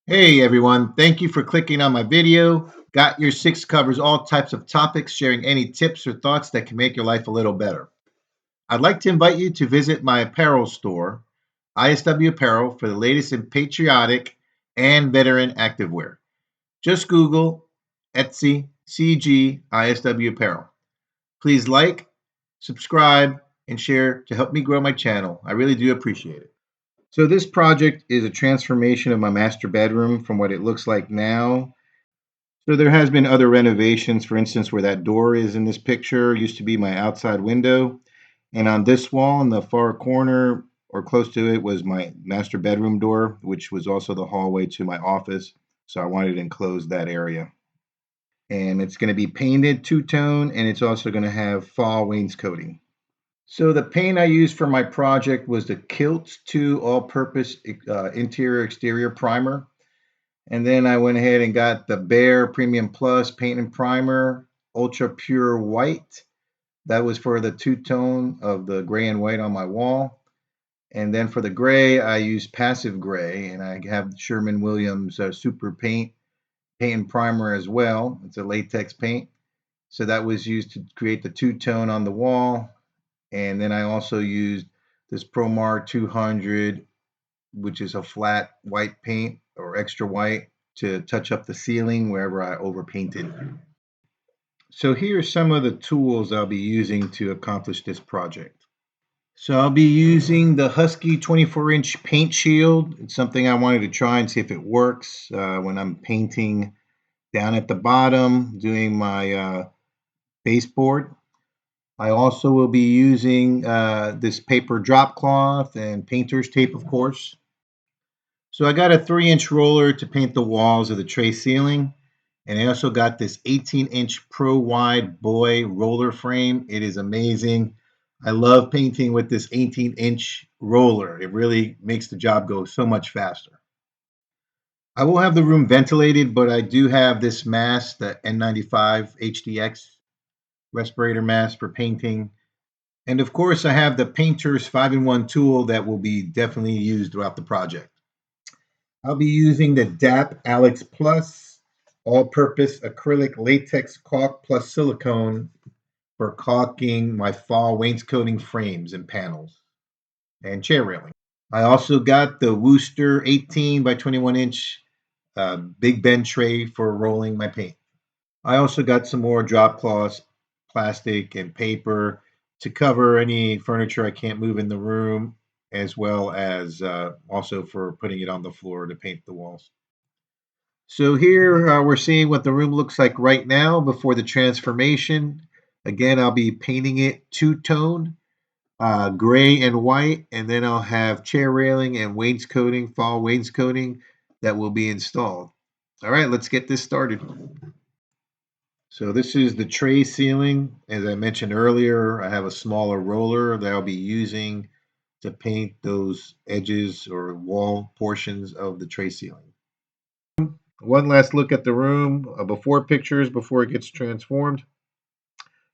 Hey everyone, thank you for clicking on my video. Got Your Six covers all types of topics, sharing any tips or thoughts that can make your life a little better. I'd like to invite you to visit my apparel store, ISW Apparel, for the latest in patriotic and veteran activewear. Just Google Etsy CG ISW Apparel. Please like, subscribe, and share to help me grow my channel. I really do appreciate it. So this project is a transformation of my master bedroom from what it looks like now. So there has been other renovations, for instance, where that door is in this picture used to be my outside window. And on this wall in the far corner or close to it was my master bedroom door, which was also the hallway to my office. So I wanted to enclose that area. And it's going to be painted two-tone, and it's also going to have fall wainscoting. So the paint I used for my project was the Kilt 2 all-purpose interior exterior primer. And then I went ahead and got the Bear Premium Plus paint and primer, ultra pure white. That was for the two-tone of the gray and white on my wall. And then for the gray, I used passive gray, and I have Sherman-Williams super paint and primer as well. It's a latex paint. So that was used to create the two-tone on the wall. And then I also used this Promar 200, which is a flat white paint or extra white to touch up the ceiling wherever I overpainted. So here are some of the tools I'll be using to accomplish this project. So I'll be using the Husky 24-inch paint shield. It's something I wanted to try and see if it works when I'm painting down at the bottom, doing my baseboard. I also will be using this paper drop cloth and painter's tape, of course. So I got a 3-inch roller to paint the walls of the tray ceiling. And I also got this 18-inch Pro Wide Boy roller frame. It is amazing. I love painting with this 18-inch roller. It really makes the job go so much faster. I will have the room ventilated, but I do have this mask, the N95 HDX respirator mask for painting. And of course, I have the painter's 5-in-1 tool that will be definitely used throughout the project. I'll be using the DAP Alex Plus all-purpose acrylic latex caulk plus silicone for caulking my fall wainscoting frames and panels and chair railing. I also got the Wooster 18 by 21 inch Big Ben tray for rolling my paint. I also got some more drop cloths, plastic and paper to cover any furniture I can't move in the room, as well as also for putting it on the floor to paint the walls. So here we're seeing what the room looks like right now before the transformation. Again, I'll be painting it two-tone, gray and white, and then I'll have chair railing and wainscoting, fall wainscoting that will be installed. All right, let's get this started. So this is the tray ceiling. As I mentioned earlier, I have a smaller roller that I'll be using to paint those edges or wall portions of the tray ceiling. One last look at the room before pictures before it gets transformed.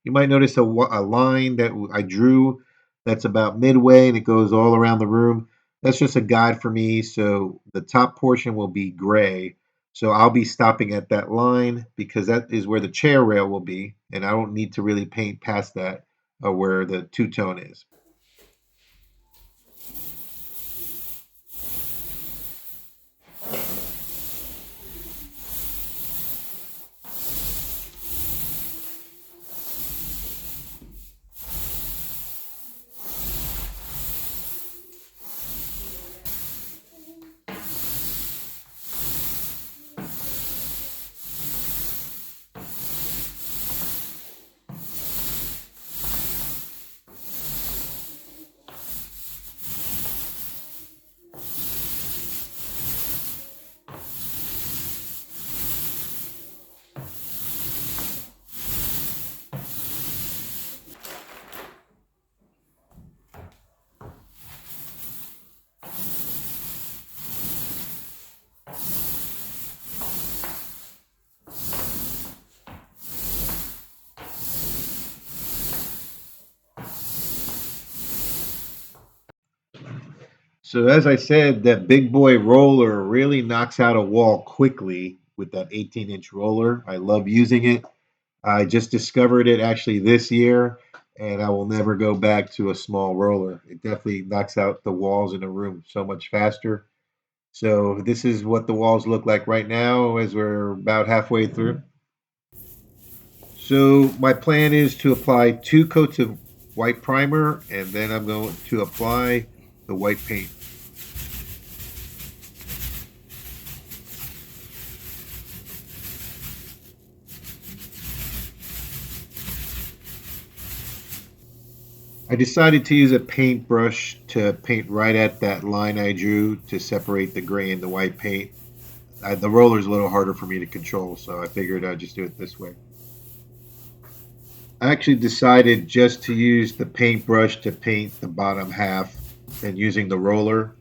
You might notice a line that I drew that's about midway and it goes all around the room. That's just a guide for me. So the top portion will be gray. So I'll be stopping at that line because that is where the chair rail will be. And I don't need to really paint past that where the two-tone is. So as I said, that big boy roller really knocks out a wall quickly with that 18-inch roller. I love using it. I just discovered it actually this year, and I will never go back to a small roller. It definitely knocks out the walls in a room so much faster. So this is what the walls look like right now as we're about halfway through. So my plan is to apply 2 coats of white primer, and then I'm going to apply the white paint. I decided to use a paintbrush to paint right at that line I drew to separate the gray and the white paint. The roller's a little harder for me to control, so I figured I'd just do it this way. I actually decided just to use the paintbrush to paint the bottom half and using the roller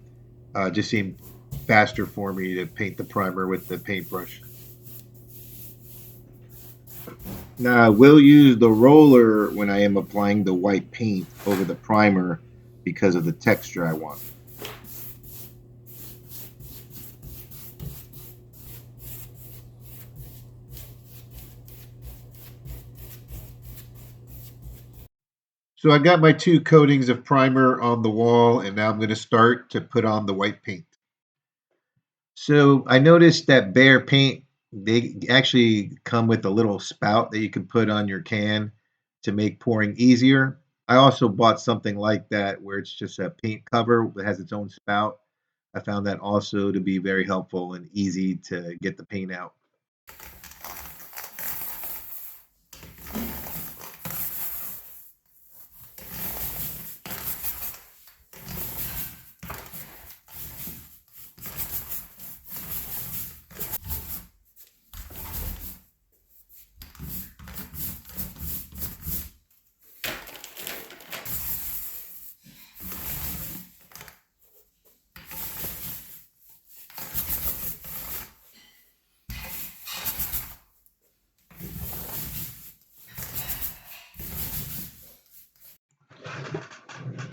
just seemed faster for me to paint the primer with the paintbrush. Now, I will use the roller when I am applying the white paint over the primer because of the texture I want. So I got my 2 coatings of primer on the wall, and now I'm going to start to put on the white paint. So I noticed that Bear paint, they actually come with a little spout that you can put on your can to make pouring easier. I also bought something like that where it's just a paint cover that has its own spout. I found that also to be very helpful and easy to get the paint out.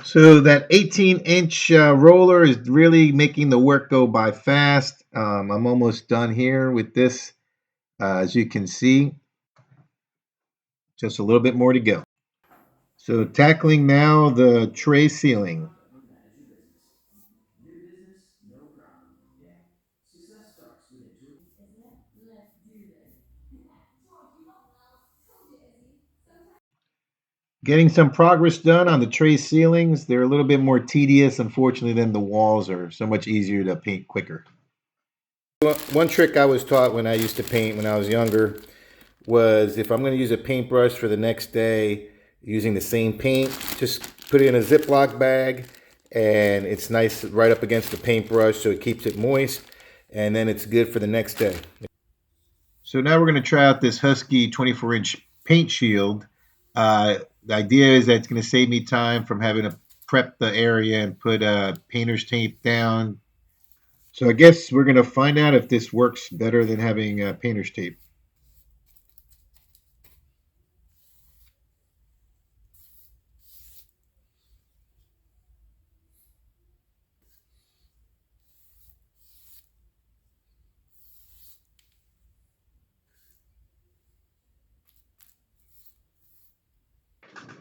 So that 18-inch roller is really making the work go by fast. I'm almost done here with this. As you can see, just a little bit more to go. So tackling now the tray ceiling. Getting some progress done on the tray ceilings. They're a little bit more tedious, unfortunately, than the walls are so much easier to paint quicker. One trick I was taught when I used to paint when I was younger was if I'm going to use a paintbrush for the next day using the same paint, just put it in a Ziploc bag and it's nice right up against the paintbrush so it keeps it moist and then it's good for the next day. So now we're going to try out this Husky 24-inch paint shield. The idea is that it's going to save me time from having to prep the area and put painter's tape down. So I guess we're going to find out if this works better than having painter's tape.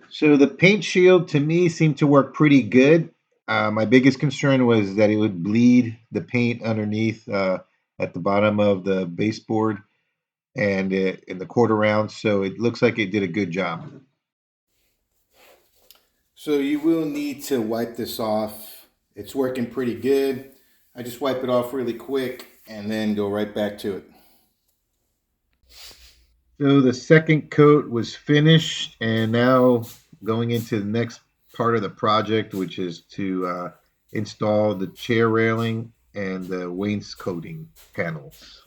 So the paint shield to me seemed to work pretty good. My biggest concern was that it would bleed the paint underneath at the bottom of the baseboard and in the quarter round. So it looks like it did a good job. So you will need to wipe this off. It's working pretty good. I just wipe it off really quick and then go right back to it. So the second coat was finished, and now going into the next part of the project, which is to install the chair railing and the wainscoting panels.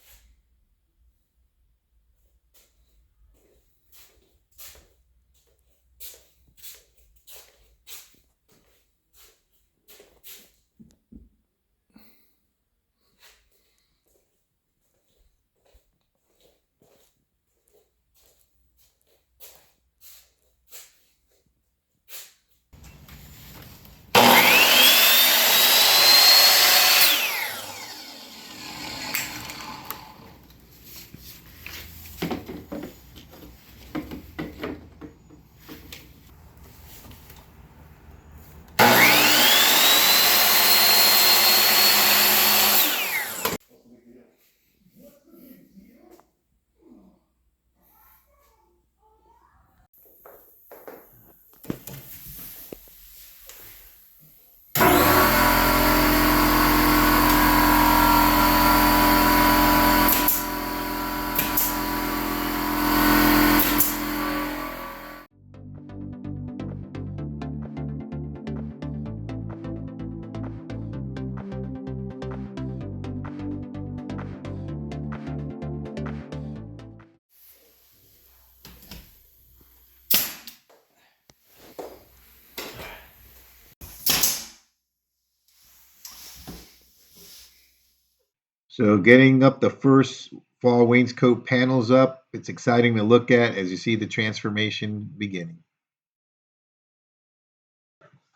So getting up the first fall wainscot panels up, it's exciting to look at as you see the transformation beginning.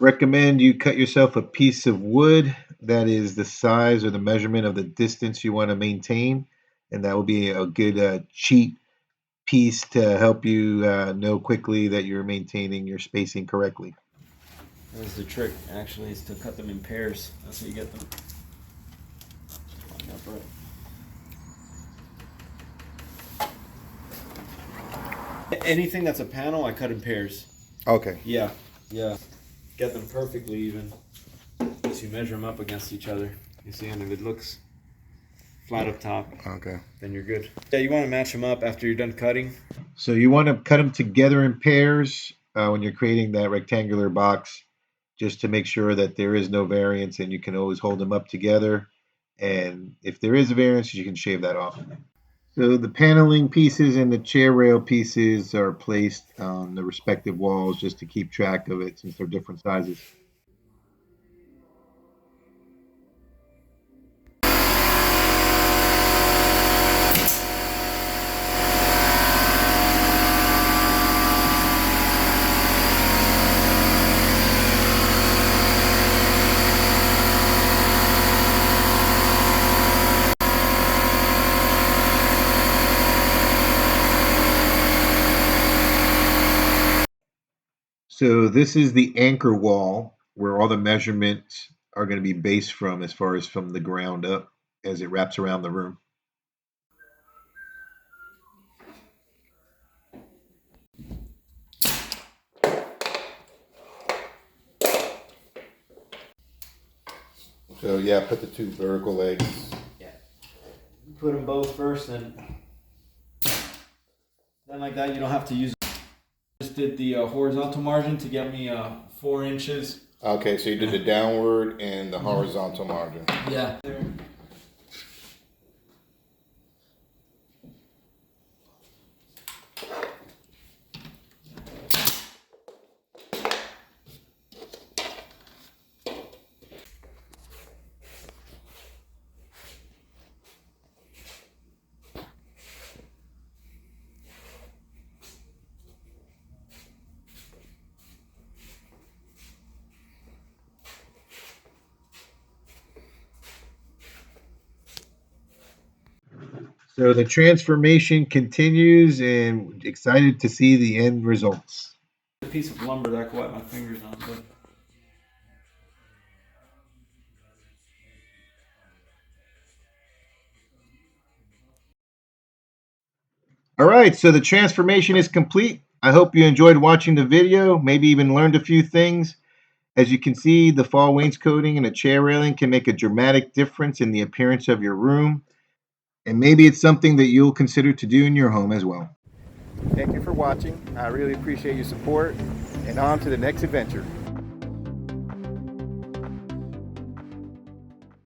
Recommend you cut yourself a piece of wood that is the size or the measurement of the distance you want to maintain, and that will be a good cheat piece to help you know quickly that you're maintaining your spacing correctly. That's the trick, actually, is to cut them in pairs. That's how you get them lined up right. Anything that's a panel, I cut in pairs. Okay. Yeah, yeah. Get them perfectly even. As you measure them up against each other. You see, and if it looks flat up top, Okay. then you're good. Yeah, you want to match them up after you're done cutting. So you want to cut them together in pairs when you're creating that rectangular box, just to make sure that there is no variance, and you can always hold them up together. And if there is a variance, you can shave that off. So the paneling pieces and the chair rail pieces are placed on the respective walls just to keep track of it since they're different sizes. So this is the anchor wall where all the measurements are going to be based from as far as from the ground up as it wraps around the room. So yeah, put the two vertical legs. Yeah. Put them both first, and then like that, you don't have to use. Just did the horizontal margin to get me 4 inches. Okay, so you did the downward and the horizontal margin. Yeah. So the transformation continues and excited to see the end results. A piece of lumber that I could wipe my fingers on, but. All right, so the transformation is complete. I hope you enjoyed watching the video, maybe even learned a few things. As you can see, the fall wainscoting and a chair railing can make a dramatic difference in the appearance of your room, and maybe it's something that you'll consider to do in your home as well. Thank you for watching. I really appreciate your support, and on to the next adventure.